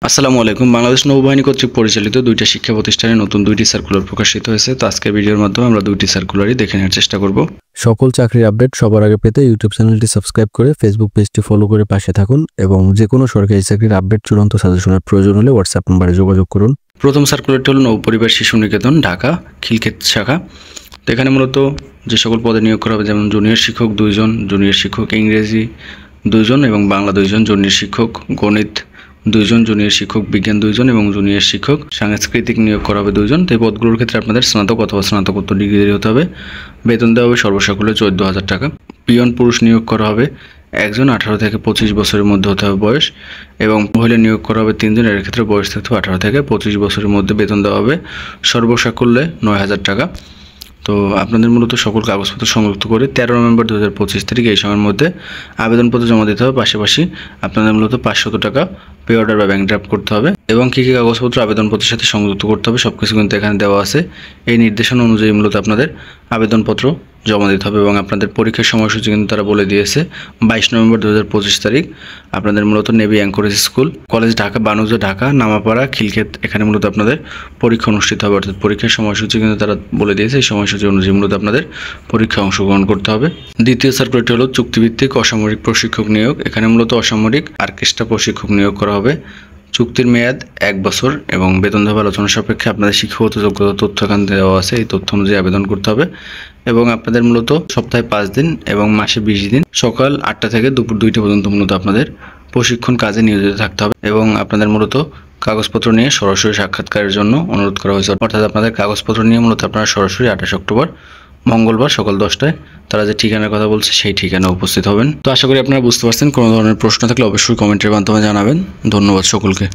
আসসালামু আলাইকুম। বাংলাদেশ নৌবাহিনী কর্তৃক পরিচালিত দুইটা শিক্ষা প্রতিষ্ঠানে নতুন দুইটি সার্কুলার প্রকাশিত হয়েছে। তো আজকের ভিডিওর মাধ্যমে আমরা দুইটি সার্কুলারই দেখে নেওয়ার চেষ্টা করব। সকল চাকরির আপডেট সবার আগে পেতে ইউটিউব চ্যানেলটি সাবস্ক্রাইব করে ফেসবুক পেজটি ফলো করে পাশে থাকুন এবং যে কোনো সরকারি চাকরির আপডেট চূড়ান্ত সাজেশনের প্রয়োজন হলে হোয়াটসঅ্যাপ নম্বরে যোগাযোগ করুন। প্রথম সার্কুলারটি হল নৌপরিবার শিশু নিকেতন ঢাকা খিলক্ষেত শাখা। তো এখানে মূলত যে সকল পদে নিয়োগ করা হবে, যেমন জুনিয়র শিক্ষক 2 জন, জুনিয়র শিক্ষক ইংরেজি 2 জন এবং বাংলা 2 জন, জুনিয়র শিক্ষক গণিত 2 জন, জুনিয়র শিক্ষক বিজ্ঞান 2 জন এবং জুনিয়র শিক্ষক সাংস্কৃতিক নিয়োগ করা হবে 2 জন। তো এই পদগুলোর ক্ষেত্রে আপনাদের স্নাতক অথবা স্নাতকোত্তর ডিগ্রি হতে হবে। বেতন দেওয়া হবে সর্বসাকুল্যে 14,000 টাকা। পিয়ন পুরুষ নিয়োগ করা হবে 1 জন, 18 থেকে 25 বছরের মধ্যে হতে হবে বয়স, এবং মহিলা নিয়োগ করা হবে 3 জন। এর ক্ষেত্রে বয়স থাকতে হবে 18 থেকে 25 বছরের মধ্যে। বেতন দেওয়া হবে সর্বসাকুল্যে 9,000 টাকা। তো আপনাদের মূলত সকল কাগজপত্র সংযুক্ত করে 13 নভেম্বর 2025 তারিখ এই সময়ের মধ্যে আবেদনপত্র জমা দিতে হবে। পাশাপাশি আপনাদের মূলত 500 টাকা পে অর্ডার বা ব্যাংক ড্রাফট করতে হবে এবং কী কী কাগজপত্র আবেদনপত্রের সাথে সংযুক্ত করতে হবে সব কিছু কিন্তু এখানে দেওয়া আছে। এই নির্দেশনা অনুযায়ী মূলত আপনাদের আবেদনপত্র জমা দিতে হবে এবং আপনাদের পরীক্ষার সময়সূচি কিন্তু তারা বলে দিয়েছে। 22 নভেম্বর 2025 তারিখ আপনাদের মূলত navy anchorage school college Dhaka, বানুজা ঢাকা, নামাপাড়া, খিলক্ষেত, এখানে মূলত আপনাদের পরীক্ষা অনুষ্ঠিত হবে। অর্থাৎ পরীক্ষার সময়সূচি কিন্তু তারা বলে দিয়েছে। এই সময়সূচি অনুযায়ী মূলত আপনাদের পরীক্ষায় অংশগ্রহণ করতে হবে। দ্বিতীয় সার্কুলারটি হলো চুক্তিভিত্তিক অসামরিক প্রশিক্ষক নিয়োগ। এখানে মূলত অসামরিক অর্কেস্ট্রা প্রশিক্ষক নিয়োগ করা হবে। চুক্তির মেয়াদ 1 বছর এবং বেতন দেওয়া আলোচনা সাপেক্ষে আপনাদের শিক্ষাগত যোগ্যতা তথ্য এখানে দেওয়া আছে। এই তথ্য অনুযায়ী আবেদন করতে হবে এবং আপনাদের মূলত সপ্তাহে 5 দিন এবং মাসে 20 দিন সকাল 8টা থেকে দুপুর 2টা পর্যন্ত মূলত আপনাদের প্রশিক্ষণ কাজে নিয়োজিত থাকতে হবে এবং আপনাদের মূলত কাগজপত্র নিয়ে সরাসরি সাক্ষাৎকারের জন্য অনুরোধ করা হয়েছে। অর্থাৎ আপনাদের কাগজপত্র নিয়ে মূলত আপনারা সরাসরি 28 অক্টোবর মঙ্গলবার সকাল 10টায় তারা যে ঠিকানার কথা বলছে সেই ঠিকানায় উপস্থিত হবেন। তো আশা করি আপনারা বুঝতে পারছেন। কোনো ধরনের প্রশ্ন থাকলে অবশ্যই কমেন্টের মাধ্যমে জানাবেন। ধন্যবাদ সকলকে।